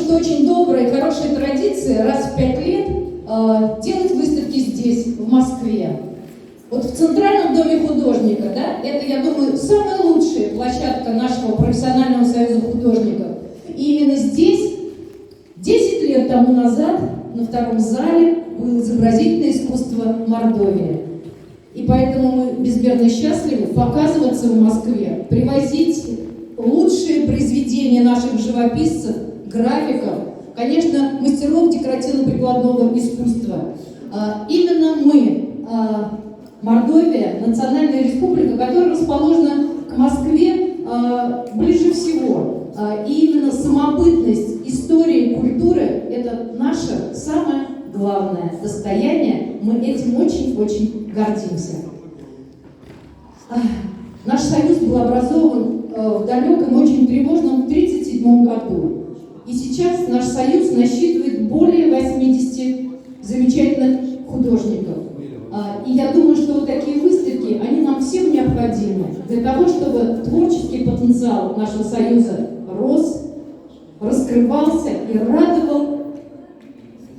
что очень добрая, хорошая традиция раз в 5 лет делать выставки здесь, в Москве. Вот в Центральном доме художника, да, это, я думаю, самая лучшая площадка нашего профессионального союза художников. И именно здесь, 10 лет тому назад, на втором зале было изобразительное искусство Мордовии. И поэтому мы безмерно счастливы показываться в Москве, привозить лучшие произведения наших живописцев, графиков, конечно, мастеров декоративно-прикладного искусства. Именно мы, Мордовия, национальная республика, которая расположена к Москве ближе всего. И именно самобытность истории и культуры – это наше самое главное достояние. Мы этим очень-очень гордимся. Наш союз был образован в далеком, очень тревожном 1937 году. И сейчас наш союз насчитывает более 80 замечательных художников. И я думаю, что вот такие выставки, они нам всем необходимы для того, чтобы творческий потенциал нашего союза рос, раскрывался и радовал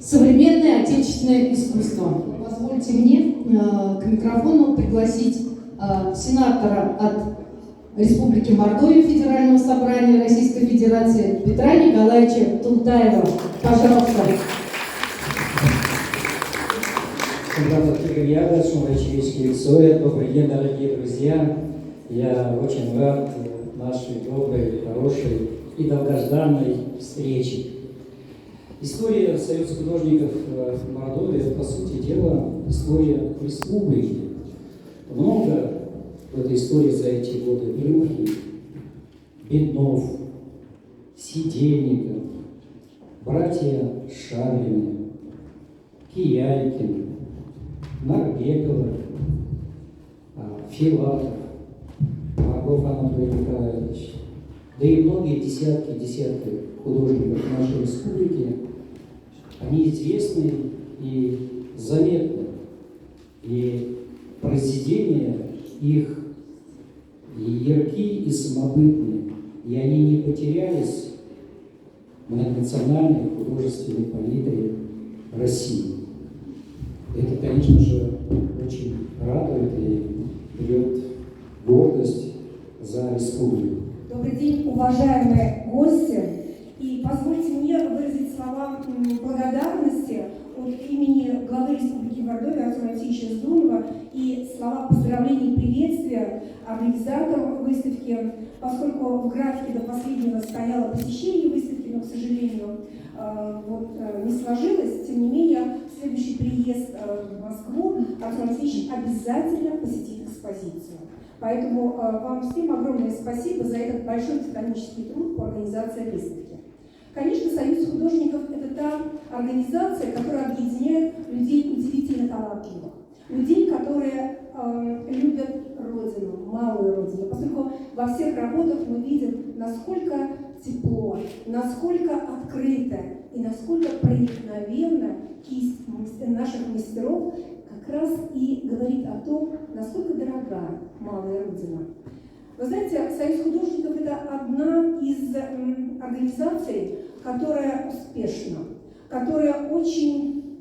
современное отечественное искусство. Позвольте мне к микрофону пригласить сенатора от Республики Мордовия Федерального собрания Российской Федерации Петра Николаевича Тултаева. Пожалуйста. Добрый день, дорогие друзья. Я очень рад нашей доброй, хорошей и долгожданной встрече. История Союза художников Мордовии, по сути дела, история республики. Много в этой истории за эти годы Илюхи, Беднов, Сидельников, братья Шарлины, Кияйкин, Нарбекова, Филатов, Марков Анатолий Николаевич, да и многие десятки художников нашей республики, они известны и заметны, и произведения их ярки и самобытные, и они не потерялись в многонациональной художественной палитре России. Это, конечно же, очень радует и дает гордость за республику. Добрый день, уважаемые гости. И позвольте мне выразить слова благодарности от имени главы Республики Мордовия Артема Алексеевича Здунова и слова поздравлений и приветствия организаторам выставки, поскольку в графике до последнего стояло посещение выставки, но, к сожалению, не сложилось. Тем не менее, в следующий приезд в Москву Артем Алексеевич обязательно посетит экспозицию. Поэтому вам всем огромное спасибо за этот большой титанический труд по организации выставки. Конечно, Союз художников – это та организация, которая объединяет людей удивительно талантливых, людей, которые любят Родину, малую Родину, поскольку во всех работах мы видим, насколько тепло, насколько открыто и насколько проникновенно кисть наших мастеров как раз и говорит о том, насколько дорога малая Родина. Вы знаете, Союз художников – это одна из организаций, которая успешна, которая очень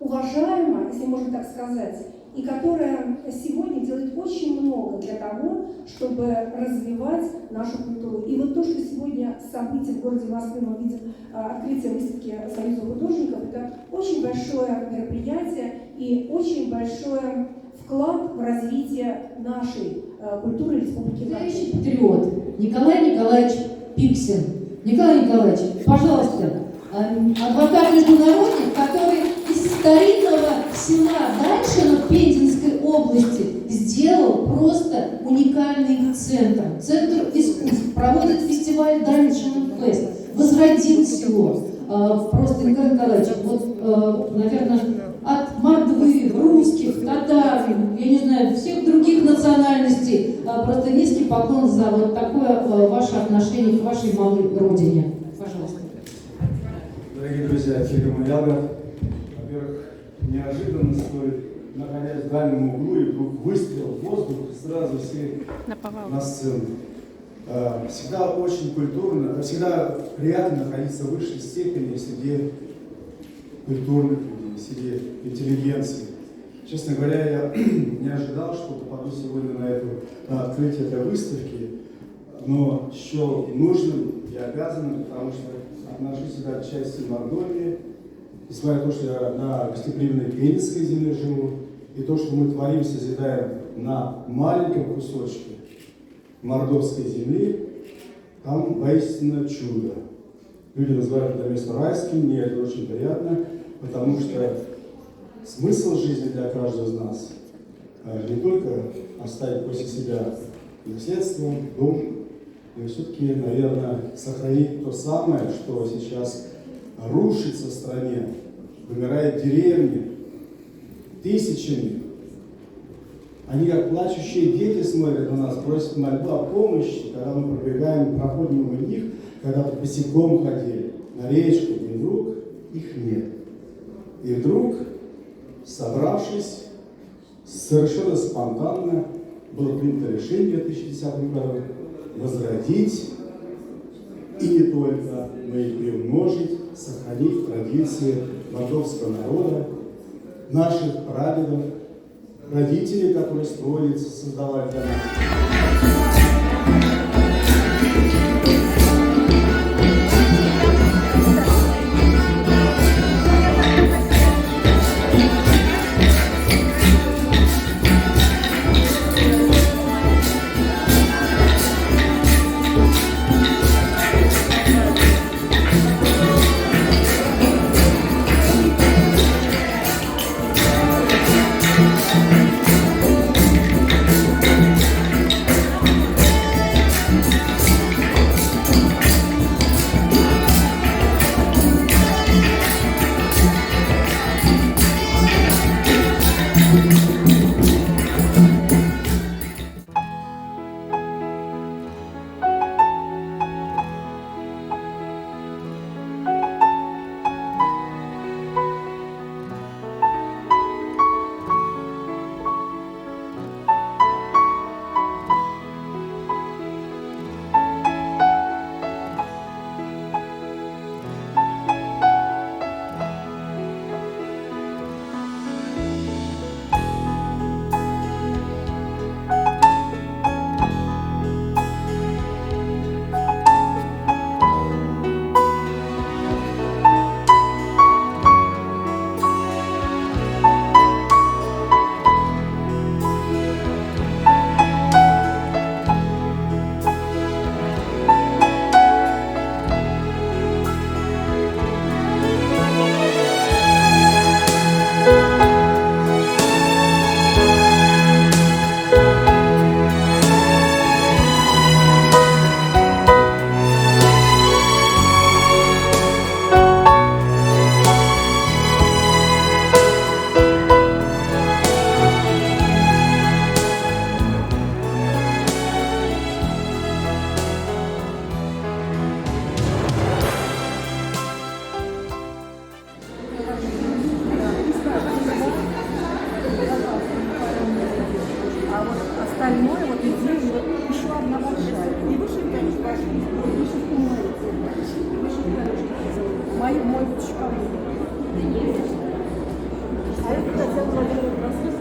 уважаема, если можно так сказать, и которая сегодня делает очень много для того, чтобы развивать нашу культуру. И вот то, что сегодня событие в городе Москве, мы видим открытие выставки Союза художников, это очень большое мероприятие и очень большой вклад в развитие нашей культуры Республики Мордовия. Настоящий патриот Николай Николаевич Пиксин. Николай Николаевич, пожалуйста, адвокат международник, который из старинного села Дальшино в Пензенской области сделал просто уникальный центр. Центр искусств. Проводит фестиваль Дальшино Фест. Возродил село. Просто, Николай Николаевич, вот, наверное, от мордвы, русских, татар, я не знаю, всех других национальностей, просто низкий поклон за вот такое ваше отношение к вашей малой родине. Пожалуйста. Дорогие друзья, Филипп Ялгов, во-первых, неожиданно столь, находясь в дальнем углу, и вдруг выстрел в воздух, сразу все на сцену. Всегда очень культурно, всегда приятно находиться в высшей степени среди культурных людей, среди интеллигенции. Честно говоря, я не ожидал, что попаду сегодня на открытие этой выставки, но счел нужным и обязанным, потому что отношусь всегда к части Мордовии, несмотря на то, что я на гостеприимной Пензенской земле живу, и то, что мы творим, созидаем на маленьком кусочке мордовской земли, там воистину чудо. Люди называют это место райским, мне это очень приятно, потому что смысл жизни для каждого из нас не только оставить после себя наследство, дом, но и все-таки, наверное, сохранить то самое, что сейчас рушится в стране, вымирает деревни тысячами. Они, как плачущие дети, смотрят на нас, просят мольбу о помощи, когда мы пробегаем, проходим мимо них, когда-то босиком ходили на речку, и вдруг их нет. И вдруг, собравшись, совершенно спонтанно было принято решение в 2010 году возродить и не только, но и приумножить, сохранить традиции мордовского народа, наших прадедов, родителей, которые строили, создавали для нас. Остальное, вот здесь еще одна большая. И вышивка не большая. Вышивка мой вот шкаф. А это хотел Владимир Васильевич.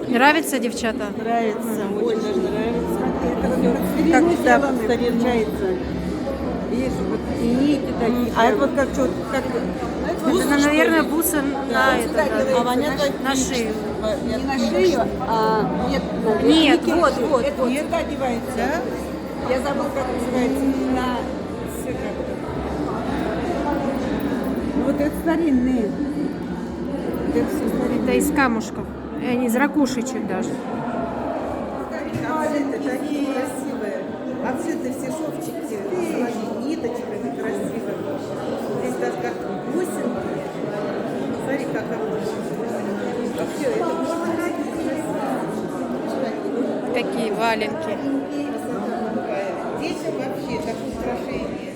Нравится, девчата? Нравится, очень даже нравится. Как всегда встречается. Есть вот нити такие. А это вот как что, как Это, наверное, бусы на, это, а вонят на шею. не на шею, а нет, Нет, на вот, это вот. сюда одевается. Да? Я забыла, как называется. На вот это старинные. Это все старинные. Это из камушков, из ракушечек даже. Конфеты такие красивые. Вообще-то все шовчики с ниточками красивые. Здесь даже как бусинки. Смотри, как вообще это Такие валенки. детям вообще как украшение.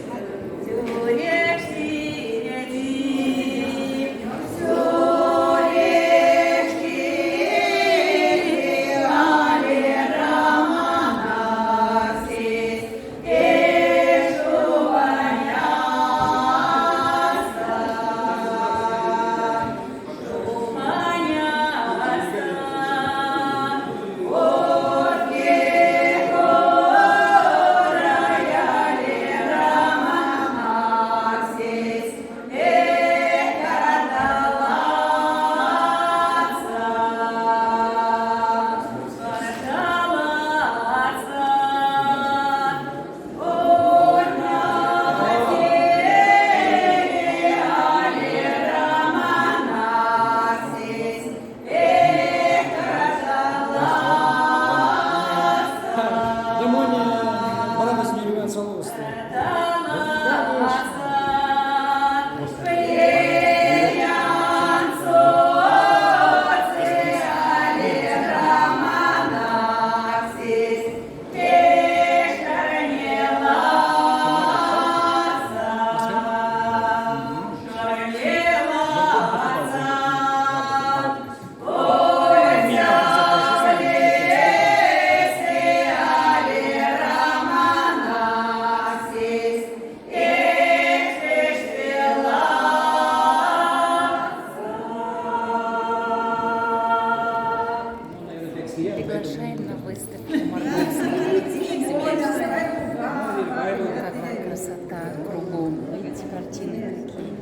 Приглашаем на выставку мордовских. Какая красота кругом. Видите, картины какие.